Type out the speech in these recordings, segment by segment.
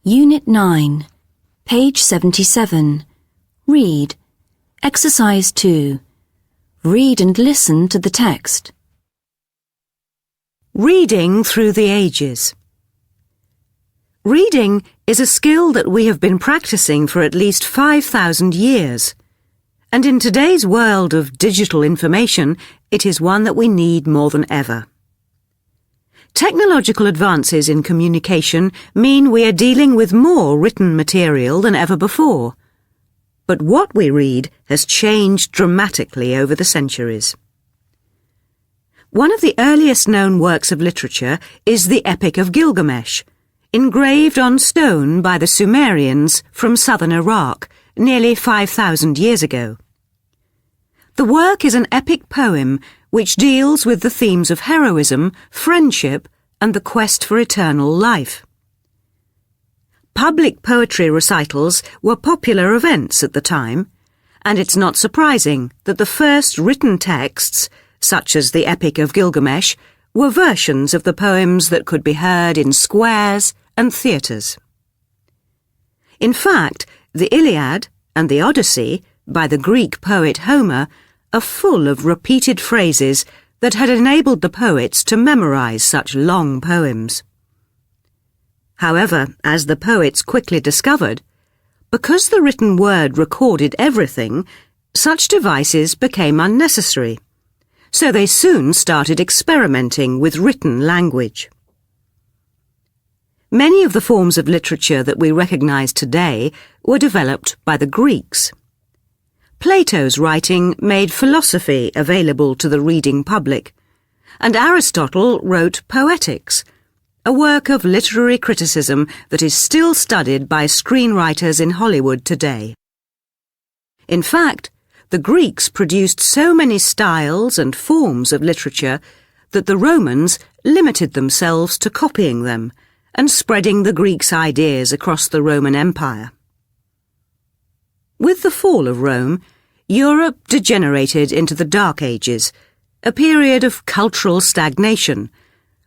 Unit 9, page 77. Read. Exercise 2. Read and listen to the text. Reading through the ages. Reading is a skill that we have been practicing for at least 5,000 years. And in today's world of digital information, it is one that we need more than ever. Technological advances in communication mean we are dealing with more written material than ever before. But what we read has changed dramatically over the centuries. One of the earliest known works of literature is the Epic of Gilgamesh, engraved on stone by the Sumerians from southern Iraq nearly 5,000 years ago. The work is an epic poem which deals with the themes of heroism, friendship, and the quest for eternal life. Public poetry recitals were popular events at the time, and it's not surprising that the first written texts, such as the Epic of Gilgamesh, were versions of the poems that could be heard in squares and theatres. In fact, the Iliad and the Odyssey, by the Greek poet Homer, are full of repeated phrases that had enabled the poets to memorize such long poems. However, as the poets quickly discovered, because the written word recorded everything, such devices became unnecessary, so they soon started experimenting with written language. Many of the forms of literature that we recognize today were developed by the Greeks. Plato's writing made philosophy available to the reading public, and Aristotle wrote Poetics, a work of literary criticism that is still studied by screenwriters in Hollywood today. In fact, the Greeks produced so many styles and forms of literature that the Romans limited themselves to copying them and spreading the Greeks' ideas across the Roman Empire. With the fall of Rome, Europe degenerated into the Dark Ages, a period of cultural stagnation,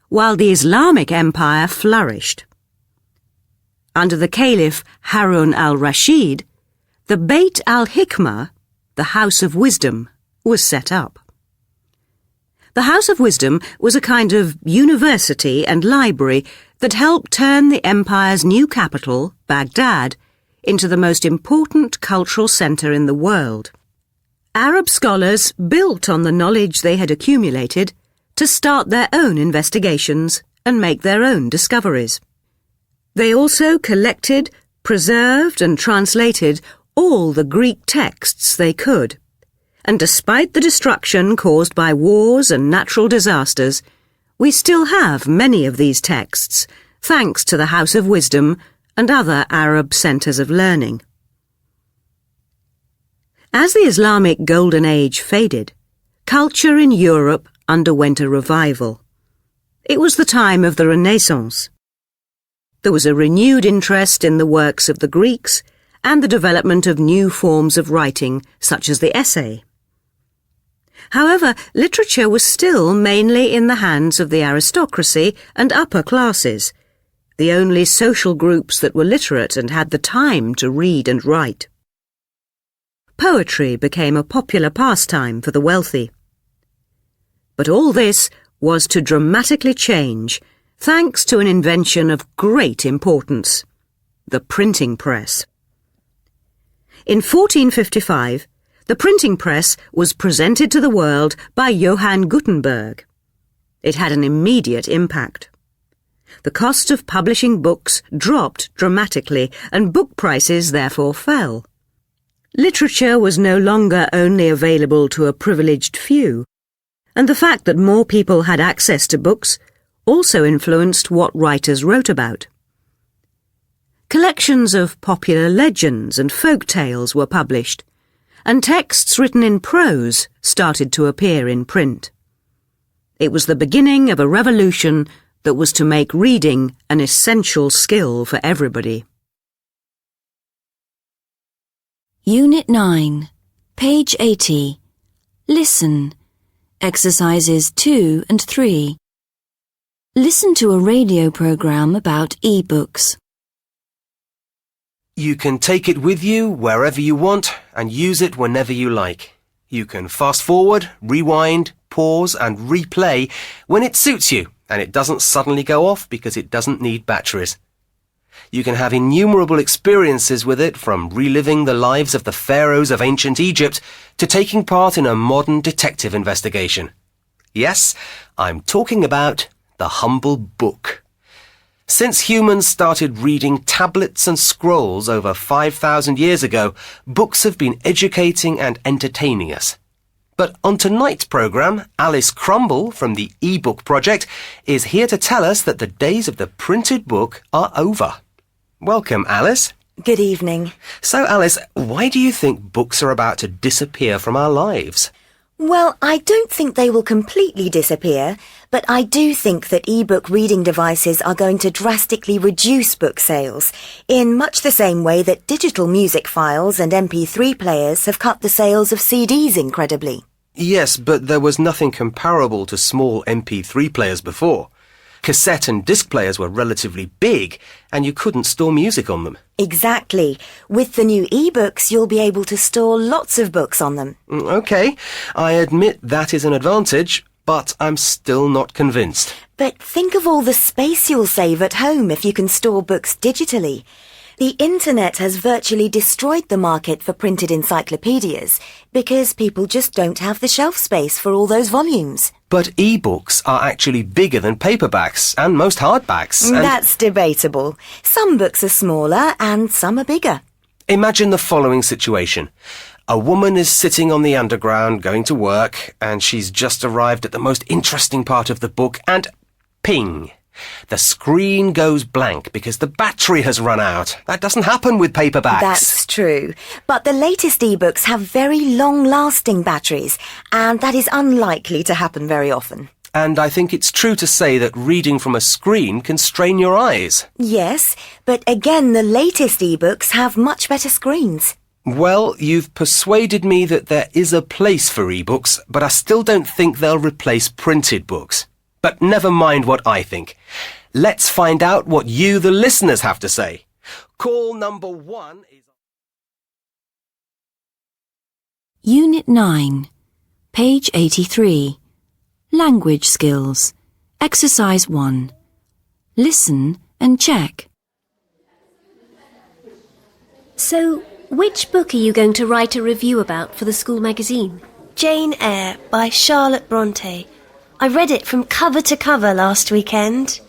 while the Islamic Empire flourished. Under the Caliph Harun al-Rashid, the Beit al-Hikmah, the House of Wisdom, was set up. The House of Wisdom was a kind of university and library that helped turn the empire's new capital, Baghdad, into the most important cultural centre in the world. Arab scholars built on the knowledge they had accumulated to start their own investigations and make their own discoveries. They also collected, preserved and translated all the Greek texts they could, and despite the destruction caused by wars and natural disasters, we still have many of these texts, thanks to the House of Wisdom and other Arab centres of learning. As the Islamic Golden Age faded, culture in Europe underwent a revival. It was the time of the Renaissance. There was a renewed interest in the works of the Greeks and the development of new forms of writing, such as the essay. However, literature was still mainly in the hands of the aristocracy and upper classes, the only social groups that were literate and had the time to read and write. Poetry became a popular pastime for the wealthy. But all this was to dramatically change thanks to an invention of great importance, the printing press. In 1455, the printing press was presented to the world by Johann Gutenberg. It had an immediate impact. The cost of publishing books dropped dramatically, and book prices therefore fell. Literature was no longer only available to a privileged few, and the fact that more people had access to books also influenced what writers wrote about. Collections of popular legends and folk tales were published, and texts written in prose started to appear in print. It was the beginning of a revolution that was to make reading an essential skill for everybody. Unit 9, page 80. Listen. Exercises 2 and 3. Listen to a radio program about e-books. You can take it with you wherever you want and use it whenever you like. You can fast forward, rewind, pause and replay when it suits you and it doesn't suddenly go off because it doesn't need batteries. You can have innumerable experiences with it, from reliving the lives of the pharaohs of ancient Egypt to taking part in a modern detective investigation. Yes, I'm talking about the humble book. Since humans started reading tablets and scrolls over 5,000 years ago, books have been educating and entertaining us. But on tonight's programme, Alice Crumble from the e-book project is here to tell us that the days of the printed book are over. Welcome, Alice. Good evening. So, Alice, why do you think books are about to disappear from our lives? Well, I don't think they will completely disappear, but I do think that e-book reading devices are going to drastically reduce book sales, in much the same way that digital music files and MP3 players have cut the sales of CDs incredibly. Yes, but there was nothing comparable to small MP3 players before. Cassette and disc players were relatively big, and you couldn't store music on them. Exactly. With the new e-books, you'll be able to store lots of books on them. OK, I admit that is an advantage, but I'm still not convinced. But think of all the space you'll save at home if you can store books digitally. The internet has virtually destroyed the market for printed encyclopedias because people just don't have the shelf space for all those volumes. But e-books are actually bigger than paperbacks and most hardbacks. That's debatable. Some books are smaller and some are bigger. Imagine the following situation. A woman is sitting on the underground going to work, and she's just arrived at the most interesting part of the book, and ping! The screen goes blank because the battery has run out. That doesn't happen with paperbacks. That's true. But the latest e-books have very long-lasting batteries, and that is unlikely to happen very often. And I think it's true to say that reading from a screen can strain your eyes. Yes, but again, the latest e-books have much better screens. Well, you've persuaded me that there is a place for e-books, but I still don't think they'll replace printed books. But never mind what I think. Let's find out what you, the listeners, have to say. Call number 1 is... Unit 9, page 83. Language skills. Exercise 1. Listen and check. So, which book are you going to write a review about for the school magazine? Jane Eyre by Charlotte Bronte. I read it from cover to cover last weekend.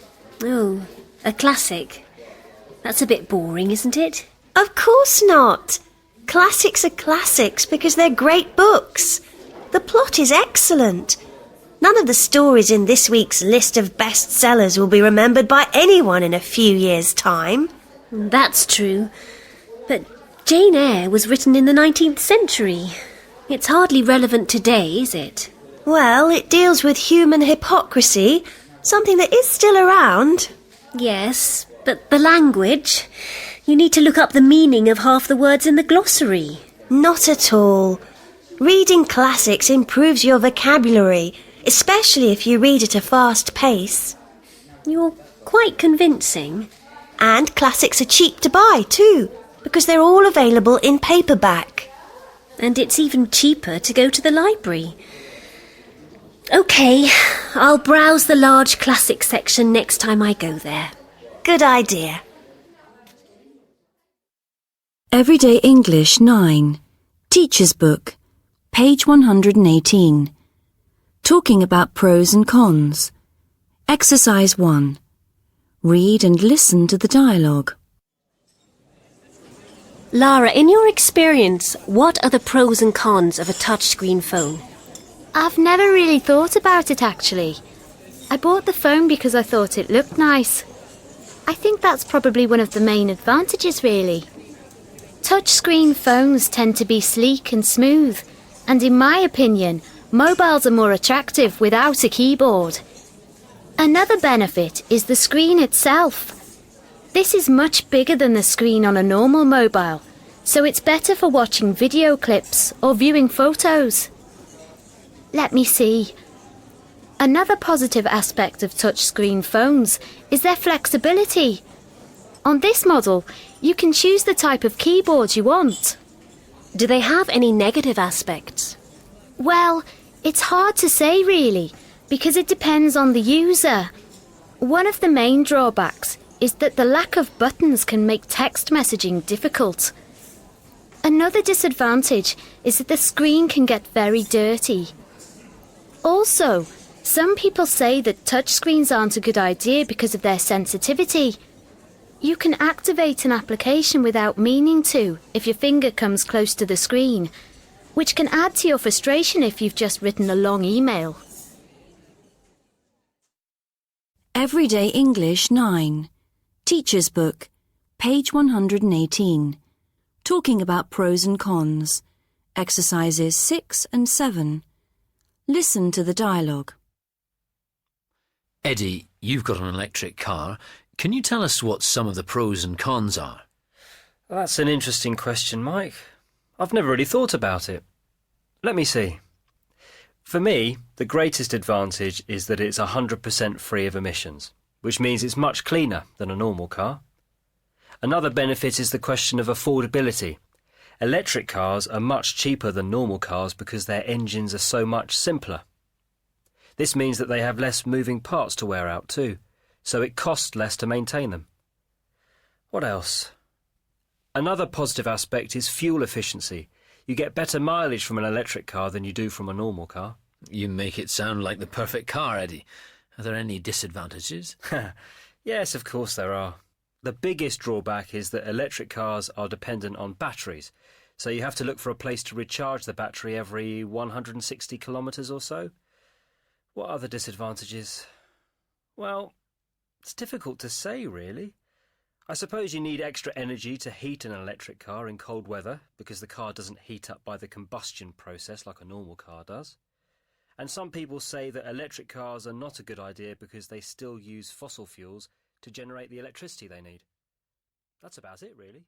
Oh, a classic. That's a bit boring, isn't it? Of course not. Classics are classics because they're great books. The plot is excellent. None of the stories in this week's list of bestsellers will be remembered by anyone in a few years' time. That's true. But Jane Eyre was written in the 19th century. It's hardly relevant today, is it? Well, it deals with human hypocrisy, something that is still around. Yes, but the language... You need to look up the meaning of half the words in the glossary. Not at all. Reading classics improves your vocabulary, especially if you read at a fast pace. You're quite convincing. And classics are cheap to buy too, because they're all available in paperback. And it's even cheaper to go to the library. OK, I'll browse the large classics section next time I go there. Good idea. Everyday English 9. Teacher's Book. Page 118. Talking about pros and cons. Exercise 1. Read and listen to the dialogue. Lara, in your experience, what are the pros and cons of a touchscreen phone? I've never really thought about it, actually. I bought the phone because I thought it looked nice. I think that's probably one of the main advantages, really. Touchscreen phones tend to be sleek and smooth, and in my opinion, mobiles are more attractive without a keyboard. Another benefit is the screen itself. This is much bigger than the screen on a normal mobile, so it's better for watching video clips or viewing photos. Let me see. Another positive aspect of touchscreen phones is their flexibility. On this model, You can choose the type of keyboard you want. Do they have any negative aspects? Well, it's hard to say really, because it depends on the user. One of the main drawbacks is that the lack of buttons can make text messaging difficult. Another disadvantage is that the screen can get very dirty. Also, some people say that touchscreens aren't a good idea because of their sensitivity. You can activate an application without meaning to if your finger comes close to the screen, which can add to your frustration if you've just written a long email. Everyday English 9. Teacher's Book, page 118. Talking about pros and cons. Exercises 6 and 7. Listen to the dialogue. Eddie, you've got an electric car. Can you tell us what some of the pros and cons are? That's an interesting question, Mike. I've never really thought about it. Let me see. For me, the greatest advantage is that it's 100% free of emissions, which means it's much cleaner than a normal car. Another benefit is the question of affordability. Electric cars are much cheaper than normal cars because their engines are so much simpler. This means that they have less moving parts to wear out too, so it costs less to maintain them. What else? Another positive aspect is fuel efficiency. You get better mileage from an electric car than you do from a normal car. You make it sound like the perfect car, Eddie. Are there any disadvantages? Yes, of course there are. The biggest drawback is that electric cars are dependent on batteries, so you have to look for a place to recharge the battery every 160 kilometres or so. What other disadvantages? Well, it's difficult to say, really. I suppose you need extra energy to heat an electric car in cold weather because the car doesn't heat up by the combustion process like a normal car does. And some people say that electric cars are not a good idea because they still use fossil fuels to generate the electricity they need. That's about it, really.